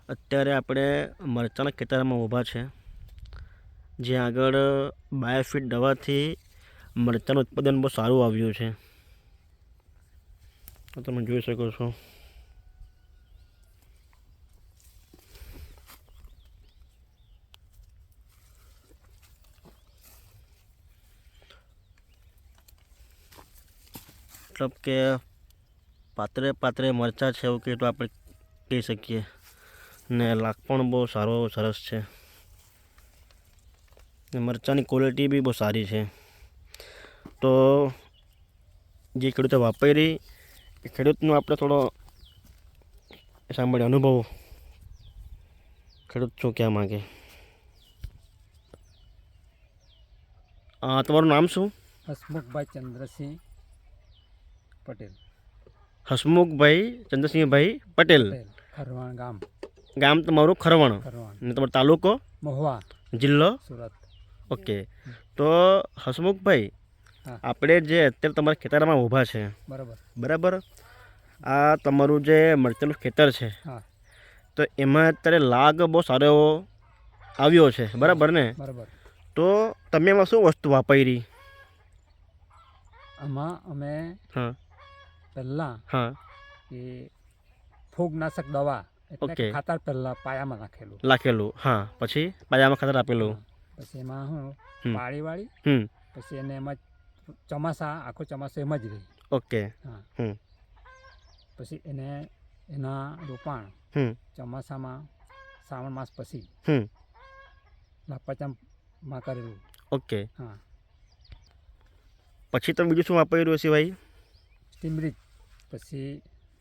અત્યારે આપણે મરચાંના ખેતરમાં ઊભા છે, જ્યાં આગળ બાયોફિટ દવાથી મરચાંનું ઉત્પાદન બહુ સારું આવ્યું છે. તો તમે જોઈ શકો છો. મતલબ કે પાત્રે પાત્રે મરચાં છે એવું કહે તો આપણે કહી શકીએ. ને લાગ પણ બહુ સરસ છે. ને મરચાંની ક્વોલિટી બી બહુ સારી છે. તો જે ખેડૂતે વાપરી એ ખેડૂતનો આપણે થોડો સાંભળ્યો અનુભવ. ખેડૂત શું કહેવા માગે? તમારું નામ શું? હસમુખભાઈ ચંદ્રસિંહ પટેલ. હસમુખભાઈ ચંદ્રસિંહભાઈ પટેલ. ખરવાણ ગામ. ગામ તમારું ખરવણ. ને તમારો તાલુકો? મહુવા. જિલ્લો? સુરત. ઓકે. તો હસમુખભાઈ, આપણે જે અત્યારે તમારા ખેતરમાં ઊભા છે, બરાબર, આ તમારું જે મરચાંનું ખેતર છે, તો એમાં અત્યારે લાગ બહુ સારો એવો આવ્યો છે, બરાબર ને? બરાબર. તો તમે એમાં શું વસ્તુ વાપરી? આમાં અમે પહેલાં એ ફૂગનાશક દવા એટલે ખાતર પહેલાં પાયામાં નાખેલું. હા. પછી પાયામાં ખાતર આપેલું. પછી એમાં હું પાળી વાળી, પછી એને એમાં આખું ચોમાસું એમ જ રહી. ઓકે. હા. પછી એના રોપાણ ચોમાસામાં શ્રાવણ માસ પછી લાપાચામાં કરેલું. ઓકે. હા. પછી તમે બીજું શું વાપર્યું હશે ભાઈ? સ્ટીમરીચ, પછી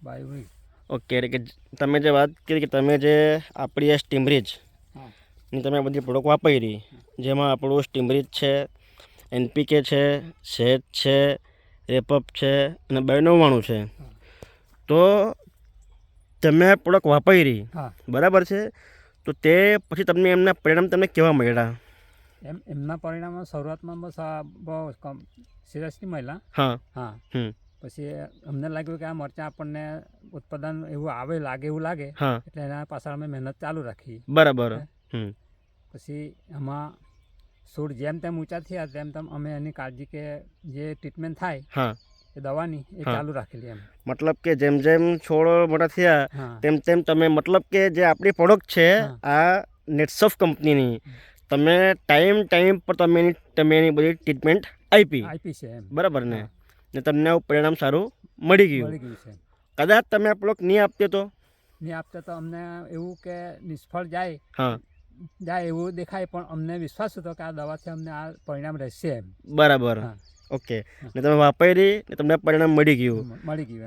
બાયોરીચ. ઓકે. એટલે કે તમે જે વાત કરી કે તમે જે આપણી આ સ્ટીમરીચ ની તમે બધી પ્રોડક્ટ વાપરી, જેમાં આપણું સ્ટીમરીચ છે, NPK છે, સેટ છે, રેપઅપ છે અને 92 છે. તો તમે પ્રોડક્ટ વાપરી, બરાબર છે, તો તે પછી તમને એમના પરિણામ તમને કેવા મળ્યા? એમના પરિણામો શરૂઆતમાં બહુ સિરિયસલી મળ્યા. હા. પછી અમને લાગ્યું કે આ મરચાં આપણને ઉત્પાદન એવું લાગે એટલે એના પાછળ અમે મહેનત ચાલુ રાખી. બરાબર. પછી એમાં છોડ જેમ તેમ ઊંચા થયા તેમ તેમ અમે એની કાળજી કે જે ટ્રીટમેન્ટ થાય એ દવાની એ ચાલુ રાખેલી. એમ મતલબ કે જેમ જેમ છોડ મોટા થયા તેમ તેમ તમે મતલબ કે જે આપણી પ્રોડક્ટ છે આ નેટસોફ કંપનીની, તમે ટાઈમ પર તમે એની બધી ટ્રીટમેન્ટ આપી છે. બરાબર ને? ને તમને પરિણામ સારું મળી ગયું છે. કદાચ તમે આ પ્રોડક્ટ નહીં આપતે તો અમને એવું કે નિષ્ફળ જાય એવું દેખાય, પણ અમને વિશ્વાસ હતો કે આ દવાથી અમને આ પરિણામ રહેશે. એમ. બરાબર. ઓકે. ને તમે વાપરી ને તમને પરિણામ મળી ગયું.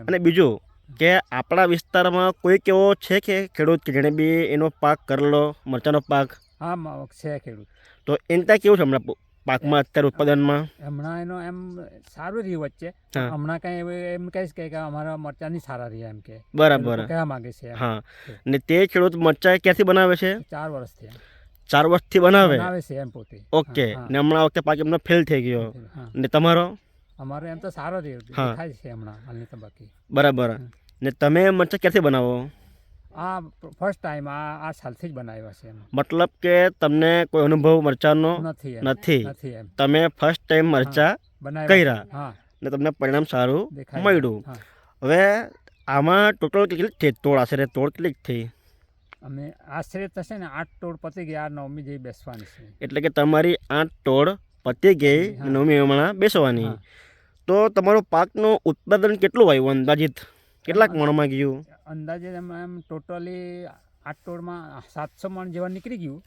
અને બીજું કે આપણા વિસ્તારમાં કોઈક એવો છે કે ખેડૂત કે જેણે બી એનો પાક કરેલો, મરચાંનો પાક? હા, છે ખેડૂત. તો એને ત્યાં કેવું છે હમણાં પાકમાં અત્યારે ઉત્પાદનમાં? હમણાં એનો એમ સારું રહ્યું વચ્ચે. હમણાં કઈ એમ કહીશ કે અમારા મરચાં નહીં સારા રહ્યા એમ કે. બરાબર. કહેવા માંગે છે. હા. ને તે ખેડૂત મરચાં ક્યાંથી બનાવે છે? 4 વર્ષથી. 4 વર્ષથી બનાવે છે એમ પોતે. ઓકે. ને હમણાં વખતે પાક એમનો ફેલ થઈ ગયો. ને તમારો? અમારો એમ તો સારો રહ્યો દેખાય છે હમણાં હાલની તબક્કે. બરાબર. ને તમે મરચાં ક્યાંથી બનાવો? આ ફર્સ્ટ ટાઈમ આ સાલથી જ બનાવ્યા છે. મતલબ કે તમને કોઈ અનુભવ મરચાંનો નથી. તમે ફર્સ્ટ ટાઈમ મરચાં કર્યા ને તમને પરિણામ સારું મળ્યું. હવે આમાં ટોટલ કેટલી થઈ તોડ? આશરે તોડ કેટલી થઈ? અમે આશરે થશે ને 8 તોડ પતી ગયા, 9મી જેવી બેસવાની છે. એટલે કે તમારી 8 તોડ પતી ગઈ, 9મી હમણાં બેસવાની. તો તમારું પાકનું ઉત્પાદન કેટલું આવ્યું અંદાજિત? કેટલાક મણમાં ગયું? અંદાજે એમ ટોટલી 8 તોડમાં 700 મણ જેવા નીકળી ગયું.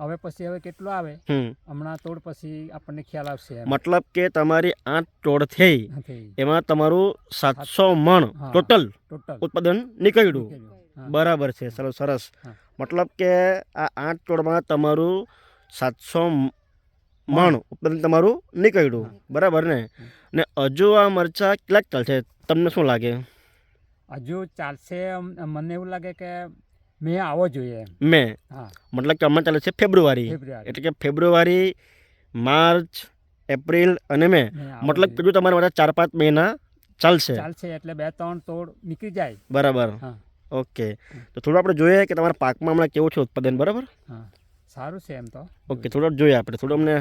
હવે પછી કેટલું આવે હમણાં તોડ પછી આપણને ખ્યાલ આવશે. મતલબ કે તમારી 8 તોડ થઈ એમાં તમારું 700 મણ ટોટલ ઉત્પાદન નીકળ્યું. બરાબર છે. સરસ. મતલબ કે આ 8 તોડમાં તમારું 700 મણ ઉત્પાદન તમારું નીકળ્યું. બરાબર ને? ને હજુ આ મરચાં કેટલાક ચાલશે તમને શું લાગે? હજુ ચાલશે. મને એવું લાગે કે મેં આવવો જોઈએ. મતલબ કે હમણાં ચાલે છે ફેબ્રુઆરી. એટલે કે ફેબ્રુઆરી, માર્ચ, એપ્રિલ અને મે. મતલબ કીધું તમારે 4-5 મહિના ચાલશે. એટલે 2-3 તોડ નીકળી જાય. બરાબર. ઓકે, તો થોડું આપણે જોઈએ કે તમારા પાકમાં હમણાં કેવું છે ઉત્પાદન, બરાબર? હા, સારું છે એમ તો. ઓકે, થોડું જોઈએ આપણે, થોડું અમને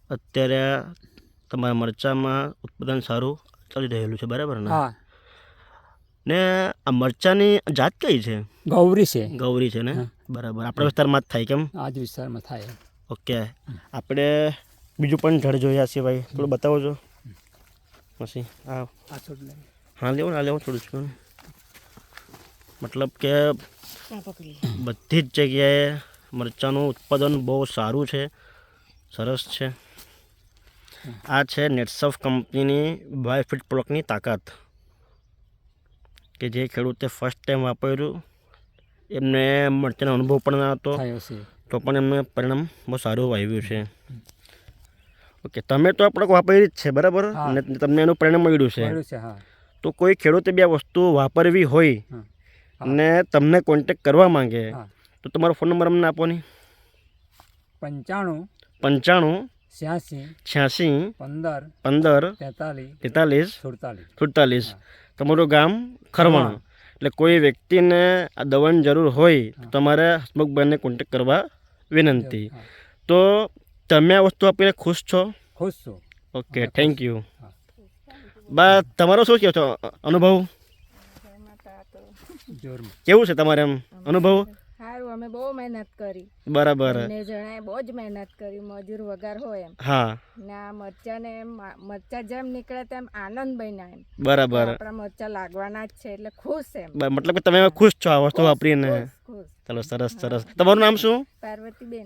અત્યારે તમારા મરચામાં ઉત્પાદન સારું ચાલી રહેલું છે, બરાબર ને? હા, ને આ મરચાની જાત કઈ છે? ગૌરી છે. ગૌરી છે ને, હા. બરાબર. આપણા વિસ્તારમાં જ થાય કેમ? આ જ વિસ્તારમાં થાય. ઓકે, આપણે બીજું પણ ઝાડ જોયા છે ભાઈ, થોડું બતાવો છો પછી. હા આ છોડ લે. હા, લેવો થોડું છું. મતલબ કે બધી જ જગ્યાએ મરચાંનું ઉત્પાદન બહુ સારું છે, સરસ છે. આ છે નેટસફ કંપનીની બાયોફિટ પ્રોડક્ટની તાકાત, કે જે ખેડૂતે ફર્સ્ટ ટાઈમ વાપર્યું, એમને મરચાંનો અનુભવ પણ ના હતો, તો પણ એમને પરિણામ બહુ સારું આવ્યું છે. ઓકે, તમે તો આ પ્રોડક્ટ વાપરી જ છે, બરાબર? અને તમને એનું પરિણામ મળ્યું છે. તો કોઈ ખેડૂતે બી આ વસ્તુ વાપરવી હોય ને તમને કોન્ટેક્ટ કરવા માંગે તો તમારો ફોન નંબર અમને આપો ને. 95 86 86 15 43 47. તમારું ગામ ખરવાણ. એટલે કોઈ વ્યક્તિને આ દવાની જરૂર હોય તો તમારે હસમુખભાઈને કોન્ટેક્ટ કરવા વિનંતી. તો તમે આ વસ્તુ આપીને ખુશ છો? ખુશ છું. Okay, thank you. બા, તમારો શું કહો છો અનુભવ? કેવું છે તમારે એમ અનુભવ? સારું, અમે બહુ મહેનત કરી. બરાબર. ને જણાએ બહુ જ મહેનત કરી, મજૂર વગર હોય એમ. હા. ને આ મરચા જેમ નીકળે તેમ આનંદ બન્યા એમ. બરાબર. આપણા મરચા લાગવાના જ છે એટલે ખુશ એમ. મતલબ કે તમે ખુશ છો આ વસ્તુ વાપરીને? ચલો, સરસ. તમારું નામ શું?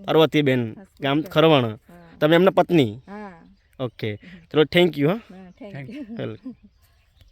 પાર્વતીબેન, ગામ ખરવાણ. તમે એમના પત્ની? હા. ઓકે, ચલો, થેન્ક યુ. હા, થેન્ક યુ. વેલકમ.